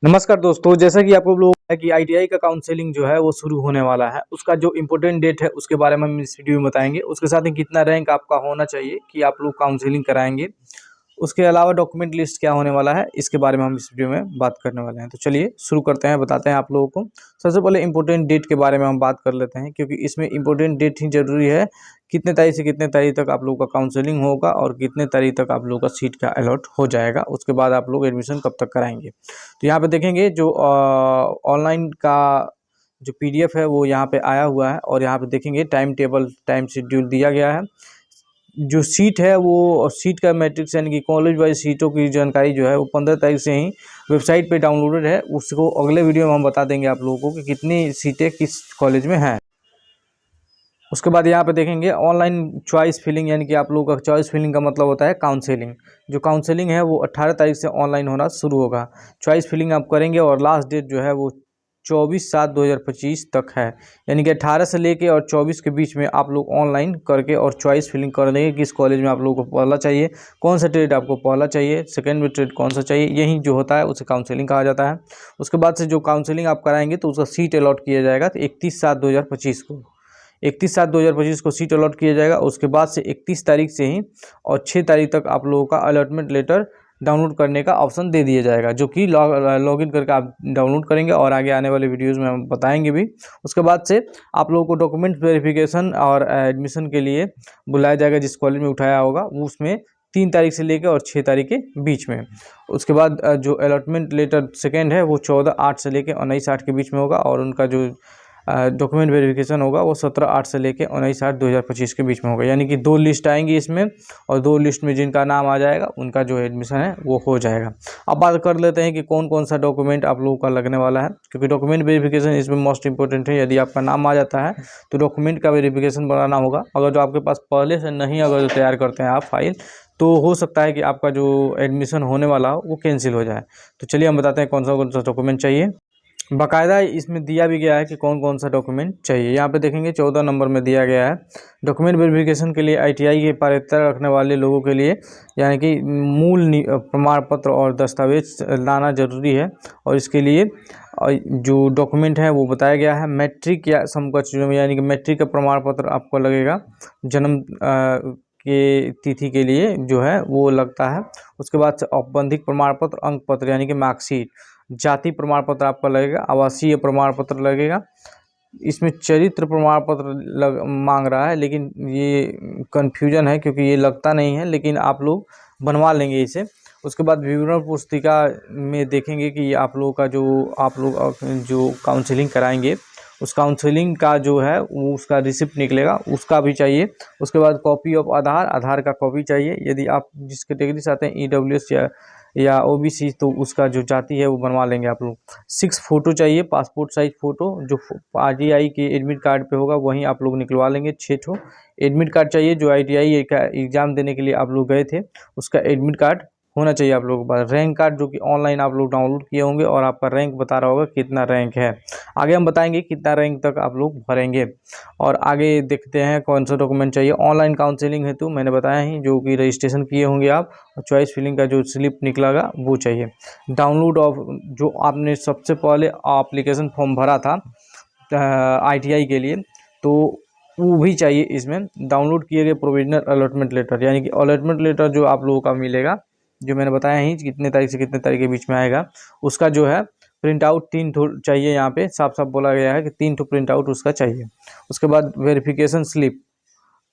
नमस्कार दोस्तों, जैसा कि आपको लोग है कि आईटीआई का काउंसलिंग जो है वो शुरू होने वाला है। उसका जो इम्पोर्टेंट डेट है उसके बारे में हम इस वीडियो में बताएंगे। उसके साथ ही कितना रैंक आपका होना चाहिए कि आप लोग काउंसलिंग कराएंगे। उसके अलावा डॉक्यूमेंट लिस्ट क्या होने वाला है इसके बारे में हम इस वीडियो में बात करने वाले हैं। तो चलिए शुरू करते हैं, बताते हैं आप लोगों को। सबसे पहले इम्पोर्टेंट डेट के बारे में हम बात कर लेते हैं, क्योंकि इसमें इम्पोर्टेंट डेट ही जरूरी है। कितने तारीख से कितने तारीख तक आप लोगों का काउंसलिंग होगा और कितने तारीख तक आप लोगों का सीट का अलॉट हो जाएगा। उसके बाद आप लोग एडमिशन कब तक कराएंगे। तो यहाँ पे देखेंगे जो ऑनलाइन का जो पीडीएफ है वो यहाँ पे आया हुआ है, और यहाँ पे देखेंगे टाइम टेबल, टाइम शेड्यूल दिया गया है। जो सीट है वो सीट का मैट्रिक्स यानी कि कॉलेज वाइज सीटों की जानकारी जो है वो 15 तारीख से ही वेबसाइट पे डाउनलोडेड है। उसको अगले वीडियो में हम बता देंगे आप लोगों को कि कितनी सीटें किस कॉलेज में हैं। उसके बाद यहाँ पे देखेंगे ऑनलाइन चॉइस फिलिंग, यानी कि आप लोगों का चॉइस फिलिंग का मतलब होता है काउंसलिंग। जो काउंसलिंग है वो 18 तारीख से ऑनलाइन होना शुरू होगा। चॉइस फिलिंग आप करेंगे और लास्ट डेट जो है वो 24/7/2025 तक है। यानी कि 18 से लेके और 24 के बीच में आप लोग ऑनलाइन करके और चॉइस फिलिंग कर देंगे किस कॉलेज में आप लोगों को पढ़ना चाहिए, कौन सा ट्रेड आपको पढ़ना चाहिए, सेकेंड में ट्रेड कौन सा चाहिए। यही जो होता है उसे काउंसलिंग कहा जाता है। उसके बाद से जो काउंसलिंग आप कराएंगे तो उसका सीट अलॉट किया जाएगा तो 31/7/2025 को 31/7/2025 को सीट अलॉट किया जाएगा। उसके बाद से 31 तारीख से ही और 6 तारीख तक आप लोगों का अलॉटमेंट लेटर डाउनलोड करने का ऑप्शन दे दिया जाएगा, जो कि लॉगिन करके आप डाउनलोड करेंगे और आगे आने वाले वीडियोस में हम बताएंगे भी। उसके बाद से आप लोगों को डॉक्यूमेंट वेरिफिकेशन और एडमिशन के लिए बुलाया जाएगा। जिस कॉलेज में उठाया होगा वो उसमें 3 तारीख से लेकर और 6 तारीख के बीच में। उसके बाद जो अलॉटमेंट लेटर सेकेंड है वो 14/8 से लेकर 19/8 के बीच में होगा, और उनका जो डॉक्यूमेंट वेरिफिकेशन होगा वो 17/8 से लेके 19/8/2025 के बीच में होगा। यानी कि 2 लिस्ट आएंगी इसमें, और 2 लिस्ट में जिनका नाम आ जाएगा उनका जो एडमिशन है वो हो जाएगा। अब बात कर लेते हैं कि कौन कौन सा डॉक्यूमेंट आप लोगों का लगने वाला है, क्योंकि डॉक्यूमेंट वेरिफिकेशन इसमें मोस्ट इंपॉर्टेंट है। यदि आपका नाम आ जाता है तो डॉक्यूमेंट का वेरिफिकेशन बनाना होगा। अगर जो आपके पास पहले से नहीं, अगर जो तैयार करते हैं आप फाइल, तो हो सकता है कि आपका जो एडमिशन होने वाला हो वो कैंसिल हो जाए। तो चलिए हम बताते हैं कौन सा डॉक्यूमेंट चाहिए। बाकायदा इसमें दिया भी गया है कि कौन कौन सा डॉक्यूमेंट चाहिए। यहाँ पे देखेंगे 14 नंबर में दिया गया है डॉक्यूमेंट वेरिफिकेशन के लिए आईटीआई के पात्रता रखने वाले लोगों के लिए, यानी कि मूल प्रमाण पत्र और दस्तावेज लाना जरूरी है। और इसके लिए जो डॉक्यूमेंट है वो बताया गया है मैट्रिक या समकक्ष, यानी कि मैट्रिक का प्रमाण पत्र आपको लगेगा। जन्म के तिथि के लिए जो है वो लगता है। उसके बाद से औपबंधिक प्रमाण पत्र, अंक पत्र यानी कि मार्कशीट, जाति प्रमाण पत्र आपका लगेगा, आवासीय प्रमाण पत्र लगेगा। इसमें चरित्र प्रमाण पत्र मांग रहा है, लेकिन ये कन्फ्यूजन है क्योंकि ये लगता नहीं है, लेकिन आप लोग बनवा लेंगे इसे। उसके बाद विवरण पुस्तिका में देखेंगे कि आप लोगों का आप लोग जो काउंसलिंग कराएंगे उस काउंसलिंग का जो है वो उसका रिसिप्ट निकलेगा, उसका भी चाहिए। उसके बाद कॉपी ऑफ आधार का कॉपी चाहिए। यदि आप जिस कैटेगरी से आते हैं ईडब्ल्यूएस या ओबीसी, तो उसका जो जाति है वो बनवा लेंगे आप लोग। 6 फोटो चाहिए, पासपोर्ट साइज फोटो जो आरटीआई के एडमिट कार्ड पे होगा वहीं आप लोग निकलवा लेंगे। 6 ठो एडमिट कार्ड चाहिए। जो आईटीआई का एग्जाम देने के लिए आप लोग गए थे उसका एडमिट कार्ड होना चाहिए आप लोगों के पास। रैंक कार्ड जो कि ऑनलाइन आप लोग डाउनलोड किए होंगे, और आपका रैंक बता रहा होगा कितना रैंक है। आगे हम बताएंगे कितना रैंक तक आप लोग भरेंगे। और आगे देखते हैं कौन सा डॉक्यूमेंट चाहिए। ऑनलाइन काउंसलिंग हेतु मैंने बताया ही, जो कि रजिस्ट्रेशन किए होंगे आप, और चॉइस फिलिंग का जो स्लिप निकलेगा वो चाहिए। डाउनलोड ऑफ जो आपने सबसे पहले एप्लीकेशन फॉर्म भरा था आईटीआई के लिए, तो वो भी चाहिए इसमें। डाउनलोड किए गए प्रोविजनल अलॉटमेंट लेटर, यानी कि अलॉटमेंट लेटर जो आप लोगों का मिलेगा, जो मैंने बताया ही कितने तारीख से कितने तारीख के बीच में आएगा, उसका जो है प्रिंट आउट 3 ठो चाहिए। यहाँ पे साफ साफ बोला गया है कि 3 ठो प्रिंट आउट उसका चाहिए। उसके बाद verification slip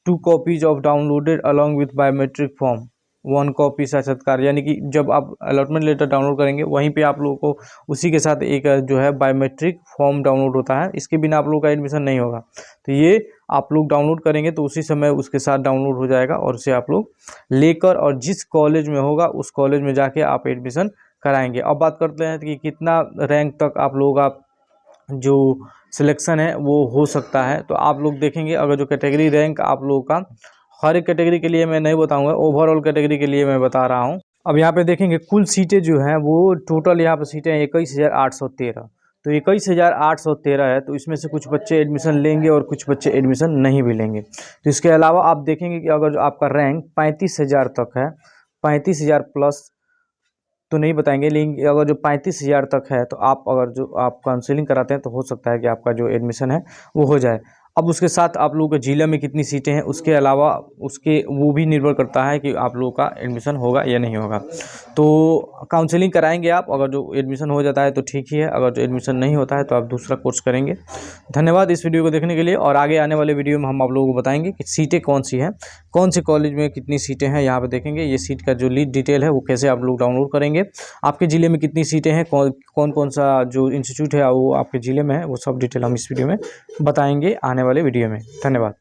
2 copies of downloaded along with biometric form 1 copy साक्षात्कार, यानी कि जब आप अलॉटमेंट लेटर डाउनलोड करेंगे वहीं पे आप लोगों को उसी के साथ एक जो है बायोमेट्रिक फॉर्म डाउनलोड होता है। इसके बिना आप लोगों का एडमिशन नहीं होगा। तो ये आप लोग डाउनलोड करेंगे तो उसी समय उसके साथ डाउनलोड हो जाएगा, और उसे आप लोग लेकर और जिस कॉलेज में होगा उस कॉलेज में जाके आप एडमिशन कराएंगे। अब बात करते हैं कि कितना रैंक तक आप लोगों का जो सिलेक्शन है वो हो सकता है। तो आप लोग देखेंगे, अगर जो कैटेगरी रैंक आप लोगों का, हर एक कैटेगरी के लिए मैं नहीं बताऊंगा, ओवरऑल कैटेगरी के लिए मैं बता रहा हूँ। अब यहाँ पे देखेंगे कुल सीटें जो हैं वो टोटल यहाँ पे सीटें 21,813। तो 21,813 है, तो इसमें से कुछ बच्चे एडमिशन लेंगे और कुछ बच्चे एडमिशन नहीं भी लेंगे। तो इसके अलावा आप देखेंगे कि अगर जो आपका रैंक 35,000 तक है, 35,000 प्लस तो नहीं बताएंगे, लेकिन अगर जो 35,000 तक है तो आप अगर जो आप काउंसलिंग कराते हैं तो हो सकता है कि आपका जो एडमिशन है वो हो जाए। अब उसके साथ आप लोगों के ज़िले में कितनी सीटें हैं उसके अलावा उसके वो भी निर्भर करता है कि आप लोगों का एडमिशन होगा या नहीं होगा। तो काउंसलिंग कराएंगे आप, अगर जो एडमिशन हो जाता है तो ठीक ही है, अगर जो एडमिशन नहीं होता है तो आप दूसरा कोर्स करेंगे। धन्यवाद इस वीडियो को देखने के लिए, और आगे आने वाले वीडियो में हम आप लोगों को बताएंगे कि सीटें कौन सी हैं, कौन से कॉलेज में कितनी सीटें हैं, यहाँ पे देखेंगे। ये सीट का जो लीड डिटेल है वो कैसे आप लोग डाउनलोड करेंगे, आपके ज़िले में कितनी सीटें हैं, कौन कौन सा जो इंस्टीट्यूट है वो आपके ज़िले में है, वो सब डिटेल हम इस वीडियो में बताएंगे आने वाले वीडियो में। धन्यवाद।